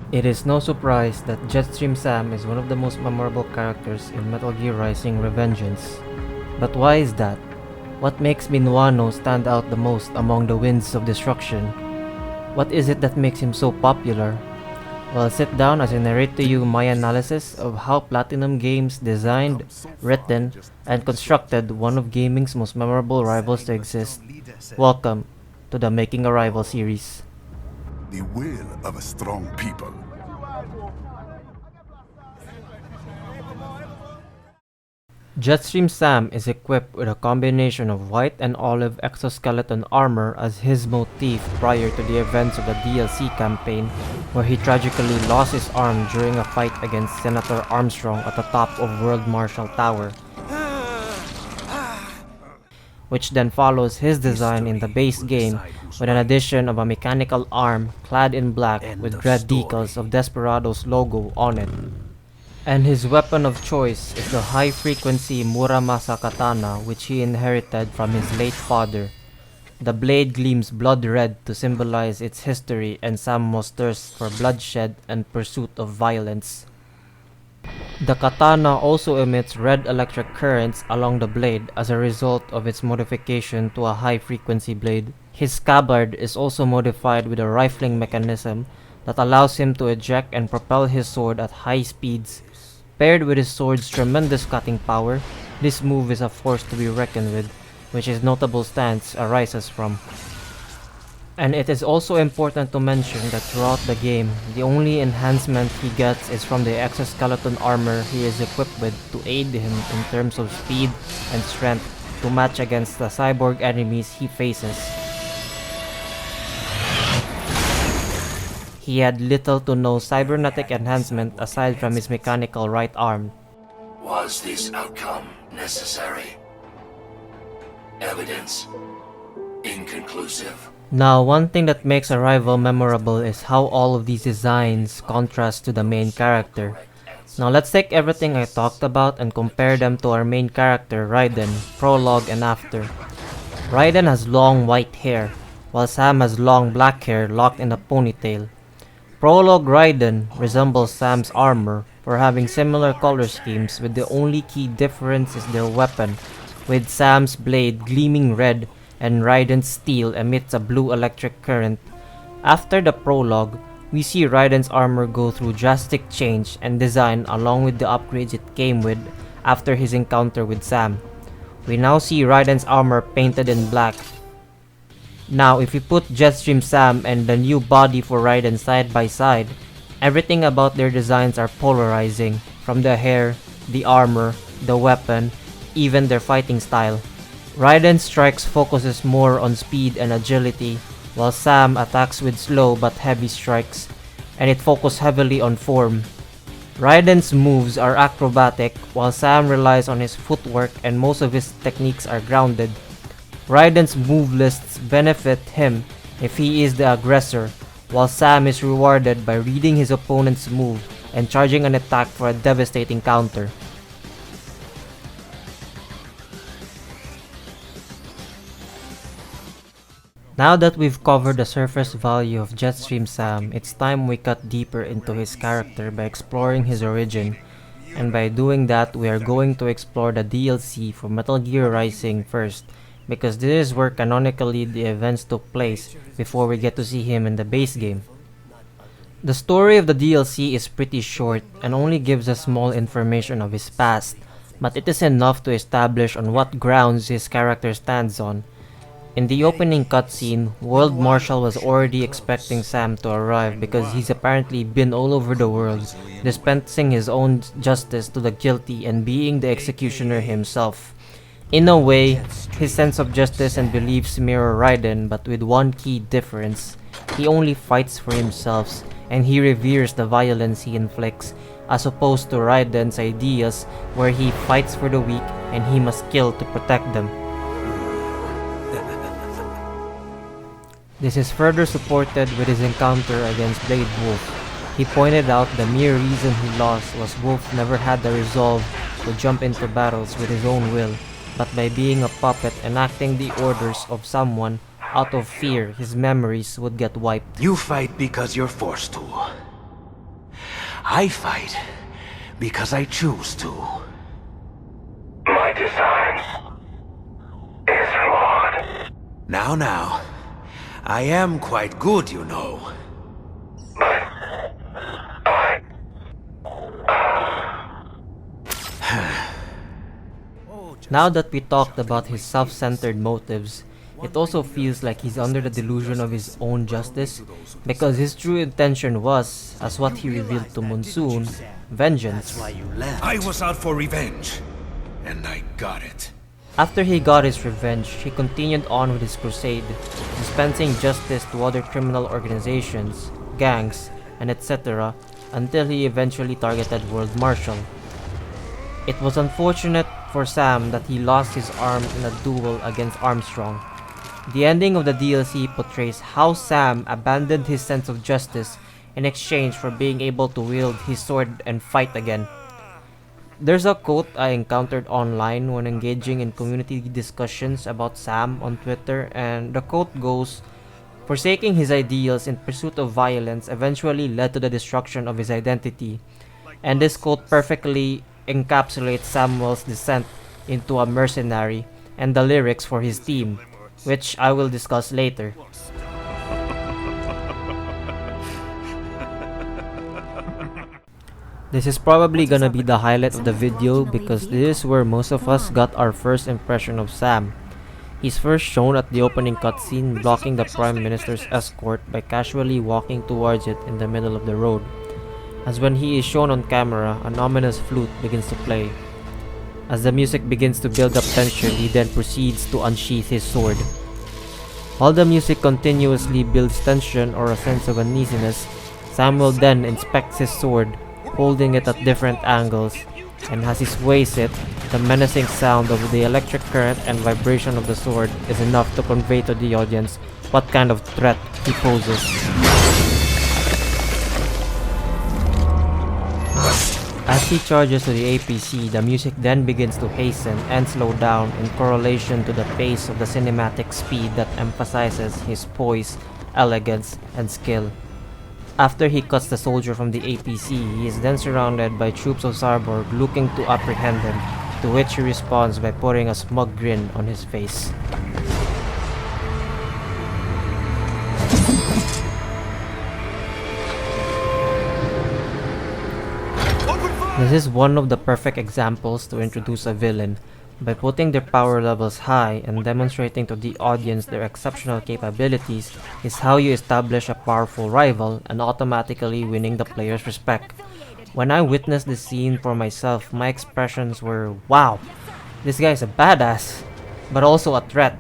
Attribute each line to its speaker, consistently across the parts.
Speaker 1: It is no surprise that Jetstream Sam is one of the most memorable characters in Metal Gear Rising Revengeance. But why is that? What makes Minuano stand out the most among the winds of destruction? What is it that makes him so popular? Well, sit down as I narrate to you my analysis of how Platinum Games designed, written, and constructed one of gaming's most memorable rivals to exist. Welcome to the Making a Rival series.
Speaker 2: The will of a strong people.
Speaker 1: Jetstream Sam is equipped with a combination of white and olive exoskeleton armor as his motif prior to the events of the DLC campaign, where he tragically lost his arm during a fight against Senator Armstrong at the top of World Marshal Tower, which then follows his design in the base game with an addition of a mechanical arm clad in black with red decals of Desperado's logo on it. And his weapon of choice is the high-frequency Muramasa katana, which he inherited from his late father. The blade gleams blood red to symbolize its history and Samu's thirst for bloodshed and pursuit of violence. The katana also emits red electric currents along the blade as a result of its modification to a high-frequency blade. His scabbard is also modified with a rifling mechanism that allows him to eject and propel his sword at high speeds. Paired with his sword's tremendous cutting power, this move is a force to be reckoned with, which his notable stance arises from. And it is also important to mention that throughout the game, the only enhancement he gets is from the exoskeleton armor he is equipped with to aid him in terms of speed and strength to match against the cyborg enemies he faces. He had little to no cybernetic enhancement aside from his mechanical right arm.
Speaker 3: Was this outcome necessary? Evidence inconclusive.
Speaker 1: Now, one thing that makes a rival memorable is how all of these designs contrast to the main character. Now let's take everything I talked about and compare them to our main character, Raiden, Prologue and after. Raiden has long white hair, while Sam has long black hair locked in a ponytail. Prologue Raiden resembles Sam's armor for having similar color schemes, with the only key difference is their weapon, with Sam's blade gleaming red and Raiden's steel emits a blue electric current. After the prologue, we see Raiden's armor go through drastic change and design along with the upgrades it came with after his encounter with Sam. We now see Raiden's armor painted in black. Now, if we put Jetstream Sam and the new body for Raiden side by side, everything about their designs are polarizing, from the hair, the armor, the weapon, even their fighting style. Raiden's strikes focuses more on speed and agility, while Sam attacks with slow but heavy strikes, and it focuses heavily on form. Raiden's moves are acrobatic, while Sam relies on his footwork and most of his techniques are grounded. Raiden's move lists benefit him if he is the aggressor, while Sam is rewarded by reading his opponent's move and charging an attack for a devastating counter. Now that we've covered the surface value of Jetstream Sam, it's time we cut deeper into his character by exploring his origin. And by doing that, we are going to explore the DLC for Metal Gear Rising first, because this is where canonically the events took place before we get to see him in the base game. The story of the DLC is pretty short and only gives us small information of his past, but it is enough to establish on what grounds his character stands on. In the opening cutscene, World Marshal was already expecting Sam to arrive because he's apparently been all over the world, dispensing his own justice to the guilty and being the executioner himself. In a way, his sense of justice and beliefs mirror Raiden, but with one key difference. He only fights for himself, and he reveres the violence he inflicts, as opposed to Raiden's ideas where he fights for the weak and he must kill to protect them. This is further supported with his encounter against Blade Wolf. He pointed out the mere reason he lost was Wolf never had the resolve to jump into battles with his own will, but by being a puppet enacting the orders of someone, out of fear his memories would get wiped.
Speaker 4: You fight because you're forced to. I fight because I choose to.
Speaker 3: My design is flawed.
Speaker 4: Now. I am quite good, you know.
Speaker 3: But I...
Speaker 1: Now that we talked about his self-centered motives, it also feels like he's under the delusion of his own justice, because his true intention was, as what he revealed to Monsoon, vengeance.
Speaker 4: Why you left?
Speaker 5: I was out for revenge, and I got it.
Speaker 1: After he got his revenge, he continued on with his crusade, dispensing justice to other criminal organizations, gangs, and etc. until he eventually targeted World Marshal. It was unfortunate for Sam that he lost his arm in a duel against Armstrong. The ending of the DLC portrays how Sam abandoned his sense of justice in exchange for being able to wield his sword and fight again. There's a quote I encountered online when engaging in community discussions about Sam on Twitter, and the quote goes, "Forsaking his ideals in pursuit of violence eventually led to the destruction of his identity." And this quote perfectly encapsulates Samuel's descent into a mercenary and the lyrics for his theme, which I will discuss later. This is probably gonna be the highlight of the video because this is where most of us got our first impression of Sam. He's first shown at the opening cutscene blocking the Prime Minister's escort by casually walking towards it in the middle of the road. As when he is shown on camera, an ominous flute begins to play. As the music begins to build up tension, he then proceeds to unsheath his sword. While the music continuously builds tension or a sense of uneasiness, Samuel then inspects his sword, holding it at different angles, and as he sways it, the menacing sound of the electric current and vibration of the sword is enough to convey to the audience what kind of threat he poses. As he charges to the APC, the music then begins to hasten and slow down in correlation to the pace of the cinematic speed that emphasizes his poise, elegance, and skill. After he cuts the soldier from the APC, he is then surrounded by troops of Sarborg looking to apprehend him, to which he responds by putting a smug grin on his face. This is one of the perfect examples to introduce a villain. By putting their power levels high and demonstrating to the audience their exceptional capabilities is how you establish a powerful rival and automatically winning the player's respect. When I witnessed this scene for myself, my expressions were, wow, this guy is a badass, but also a threat.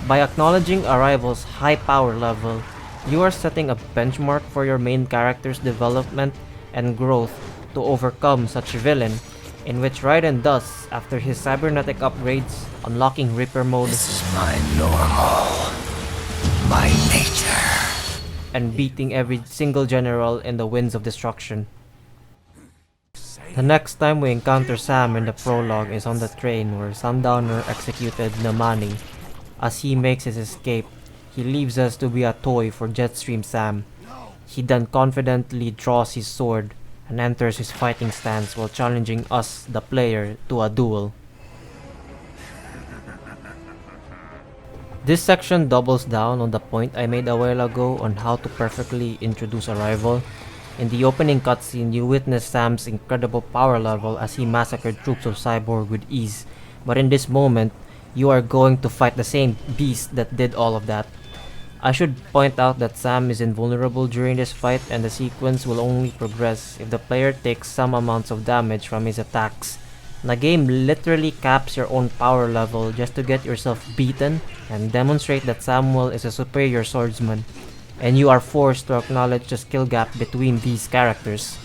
Speaker 1: By acknowledging a rival's high power level, you are setting a benchmark for your main character's development and growth to overcome such a villain, in which Raiden does after his cybernetic upgrades, unlocking Reaper mode,
Speaker 3: This is my normal. My nature.
Speaker 1: and beating every single general in the Winds of Destruction. The next time we encounter Sam in the prologue is on the train where Sundowner executed Namani. As he makes his escape, he leaves us to be a toy for Jetstream Sam. He then confidently draws his sword and enters his fighting stance while challenging us, the player, to a duel. This section doubles down on the point I made a while ago on how to perfectly introduce a rival. In the opening cutscene, you witness Sam's incredible power level as he massacred troops of Cyborg with ease, but in this moment, you are going to fight the same beast that did all of that. I should point out that Sam is invulnerable during this fight, and the sequence will only progress if the player takes some amounts of damage from his attacks. The game literally caps your own power level just to get yourself beaten and demonstrate that Samuel is a superior swordsman, and you are forced to acknowledge the skill gap between these characters.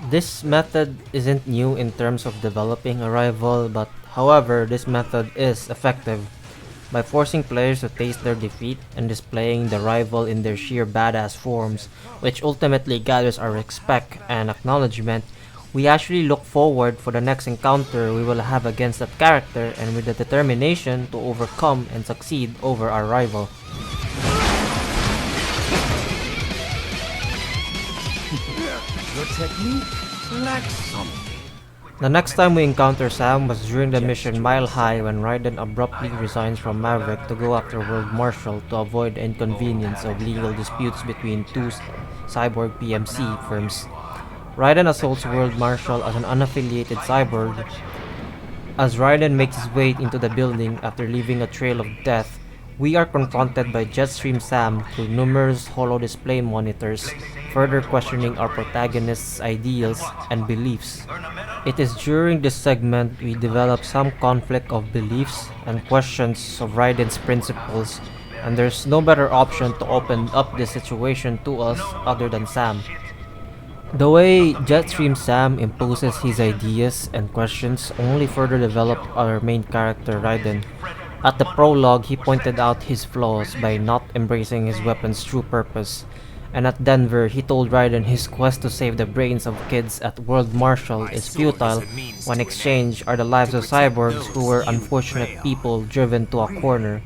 Speaker 1: This method isn't new in terms of developing a rival, but however, this method is effective. By forcing players to taste their defeat and displaying the rival in their sheer badass forms, which ultimately gathers our respect and acknowledgement, we actually look forward for the next encounter we will have against that character, and with the determination to overcome and succeed over our rival.
Speaker 5: Your technique lacks something.
Speaker 1: The next time we encounter Sam was during the mission Mile High when Raiden abruptly resigns from Maverick to go after World Marshal to avoid the inconvenience of legal disputes between two cyborg PMC firms. Raiden assaults World Marshal as an unaffiliated cyborg. As Raiden makes his way into the building after leaving a trail of death, we are confronted by Jetstream Sam through numerous holo display monitors, further questioning our protagonist's ideals and beliefs. It is during this segment we develop some conflict of beliefs and questions of Raiden's principles, and there's no better option to open up this situation to us other than Sam. The way Jetstream Sam imposes his ideas and questions only further developed our main character Raiden. At the prologue, he pointed out his flaws by not embracing his weapon's true purpose. And at Denver, he told Raiden his quest to save the brains of kids at World Marshal is futile when exchange are the lives of cyborgs who were unfortunate people driven to a corner.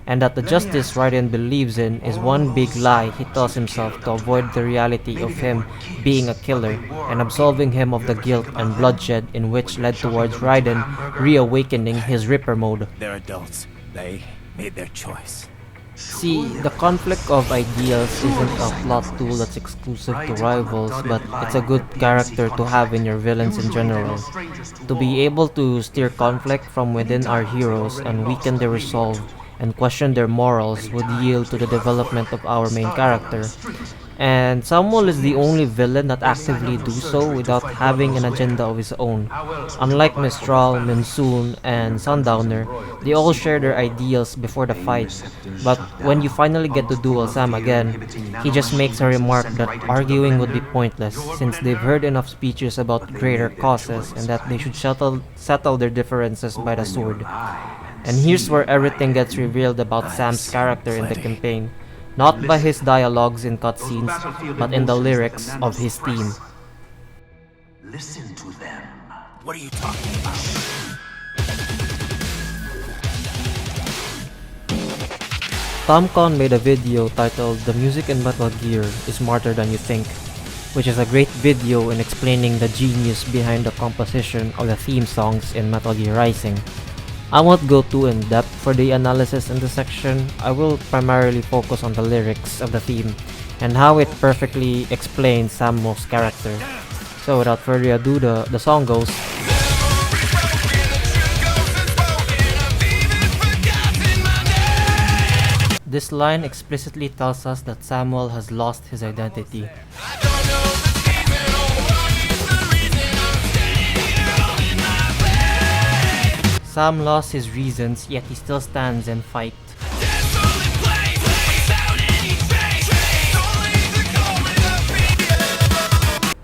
Speaker 1: And that the justice Raiden believes in is one big lie he tells himself to avoid the reality of him being a killer and absolving him of the guilt and bloodshed in which led towards Raiden reawakening his Ripper mode.
Speaker 6: They're adults. They made their choice.
Speaker 1: See, the conflict of ideals isn't a plot tool that's exclusive to rivals, but it's a good character to have in your villains in general. To be able to steer conflict from within our heroes and weaken their resolve and question their morals would yield to the development of our main character. And Samuel is the only villain that actively do so without having an agenda of his own. Unlike Mistral, Monsoon, and Sundowner, they all share their ideals before the fight. But when you finally get to duel Sam again, he just makes a remark that arguing would be pointless since they've heard enough speeches about greater causes and that they should settle their differences by the sword. And here's where everything gets revealed about Sam's character in the campaign. Not by his dialogues in cutscenes, but in the lyrics of his theme.
Speaker 3: Listen to them.
Speaker 6: What are you talking about?
Speaker 1: Tomkon made a video titled "The Music in Metal Gear is Smarter Than You Think," which is a great video in explaining the genius behind the composition of the theme songs in Metal Gear Rising. I won't go too in depth for the analysis in this section. I will primarily focus on the lyrics of the theme and how it perfectly explains Samuel's character. So without further ado, the song goes. This line explicitly tells us that Samuel has lost his identity. Sam lost his reasons, yet he still stands and fights.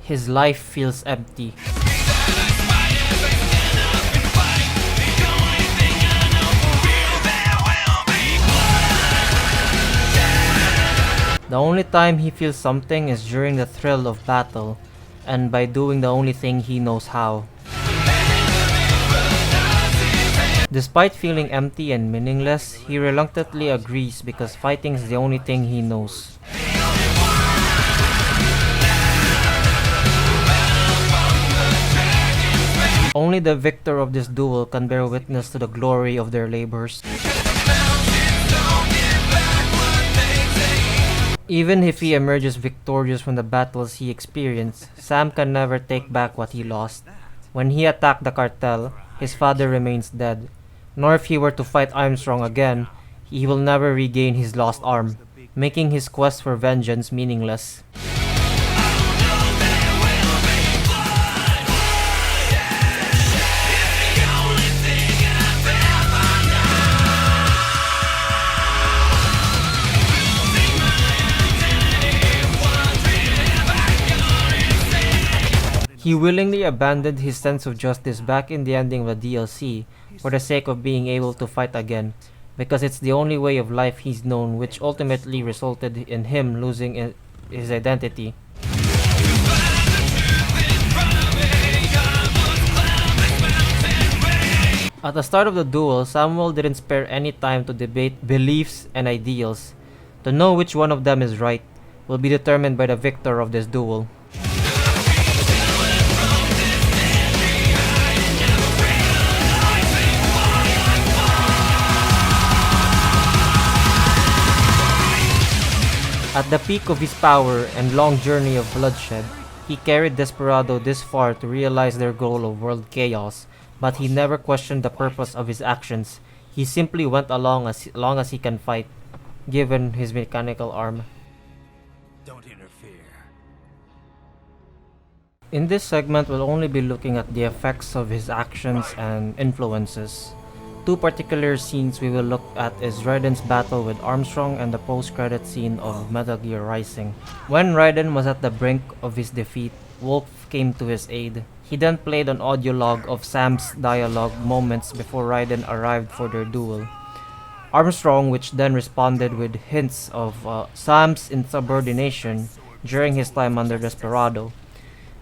Speaker 1: His life feels empty. The only time he feels something is during the thrill of battle, and by doing the only thing he knows how. Despite feeling empty and meaningless, he reluctantly agrees because fighting is the only thing he knows. Only the victor of this duel can bear witness to the glory of their labors. Even if he emerges victorious from the battles he experienced, Sam can never take back what he lost. When he attacked the cartel, his father remains dead. Nor if he were to fight Armstrong again, he will never regain his lost arm, making his quest for vengeance meaningless. He willingly abandoned his sense of justice back in the ending of the DLC for the sake of being able to fight again, because it's the only way of life he's known, which ultimately resulted in him losing his identity. At the start of the duel, Samuel didn't spare any time to debate beliefs and ideals. To know which one of them is right will be determined by the victor of this duel. At the peak of his power and long journey of bloodshed, he carried Desperado this far to realize their goal of world chaos, but he never questioned the purpose of his actions. He simply went along as long as he can fight, given his mechanical arm.
Speaker 6: Don't interfere.
Speaker 1: In this segment, we'll only be looking at the effects of his actions and influences. Two particular scenes we will look at is Raiden's battle with Armstrong and the post-credit scene of Metal Gear Rising. When Raiden was at the brink of his defeat, Wolf came to his aid. He then played an audio log of Sam's dialogue moments before Raiden arrived for their duel. Armstrong, which then responded with hints of Sam's insubordination during his time under Desperado.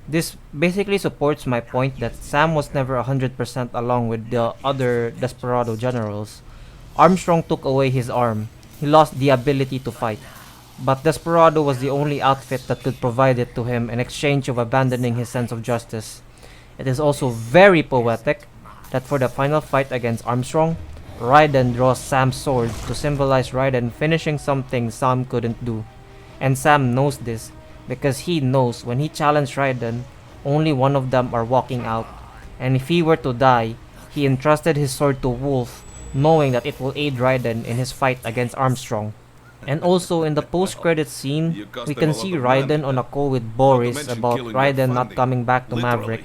Speaker 1: This basically supports my point that Sam was never 100% along with the other Desperado generals. Armstrong took away his arm. He lost the ability to fight. But Desperado was the only outfit that could provide it to him in exchange of abandoning his sense of justice. It is also very poetic that for the final fight against Armstrong, Raiden draws Sam's sword to symbolize Raiden finishing something Sam couldn't do. And Sam knows this, because he knows when he challenged Raiden, only one of them are walking out, and if he were to die, he entrusted his sword to Wolf, knowing that it will aid Raiden in his fight against Armstrong. And also in the post-credit scene, we can see Raiden on a call with Boris about Raiden not coming back to Maverick.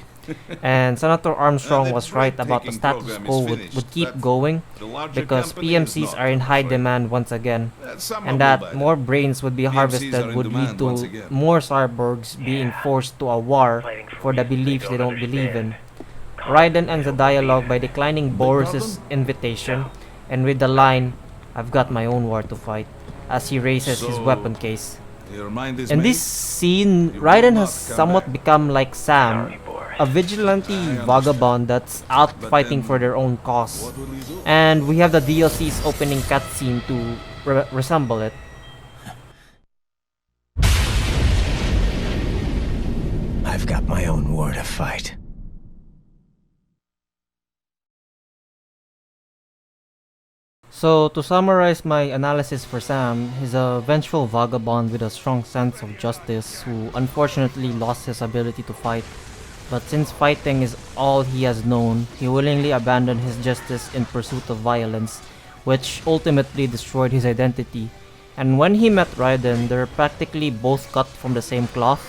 Speaker 1: And Senator Armstrong was right about the status quo would keep going because PMCs are in high demand once again, and that more brains would be harvested would lead to more cyborgs being forced to a war for the beliefs they don't believe in. Raiden ends the dialogue by declining Boris's invitation and with the line, "I've got my own war to fight," as he raises his weapon case. In this scene, Raiden has somewhat become like Sam, a vigilante vagabond that's out fighting for their own cause. And we have the DLC's opening cutscene to resemble it.
Speaker 6: I've got my own war to fight.
Speaker 1: So, to summarize my analysis for Sam, he's a vengeful vagabond with a strong sense of justice who unfortunately lost his ability to fight. But since fighting is all he has known, he willingly abandoned his justice in pursuit of violence, which ultimately destroyed his identity. And when he met Raiden, they're practically both cut from the same cloth.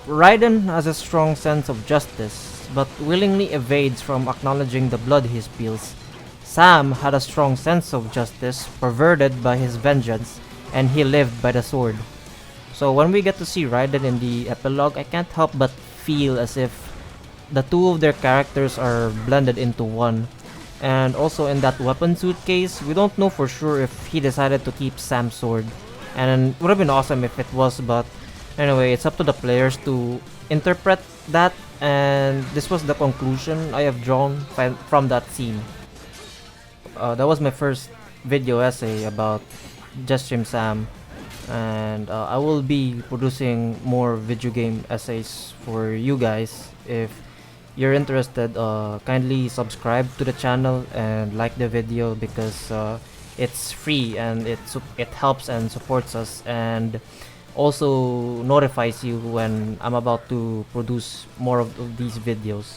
Speaker 1: Raiden has a strong sense of justice, but willingly evades from acknowledging the blood he spills. Sam had a strong sense of justice, perverted by his vengeance, and he lived by the sword. So when we get to see Raiden in the epilogue, I can't help but feel as if the two of their characters are blended into one. And also in that weapon suit case, we don't know for sure if he decided to keep Sam's sword. And it would have been awesome if it was, but anyway, it's up to the players to interpret that, and this was the conclusion I have drawn from that scene. That was my first video essay about Jetstream Sam, and I will be producing more video game essays for you guys. If you're interested, kindly subscribe to the channel and like the video because it's free and it helps and supports us, and also notifies you when I'm about to produce more of these videos.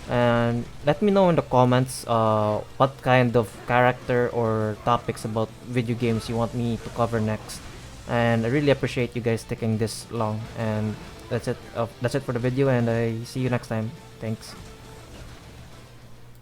Speaker 1: And let me know in the comments what kind of character or topics about video games you want me to cover next. And I really appreciate you guys taking this long. And that's it for the video, and I see you next time. Thanks.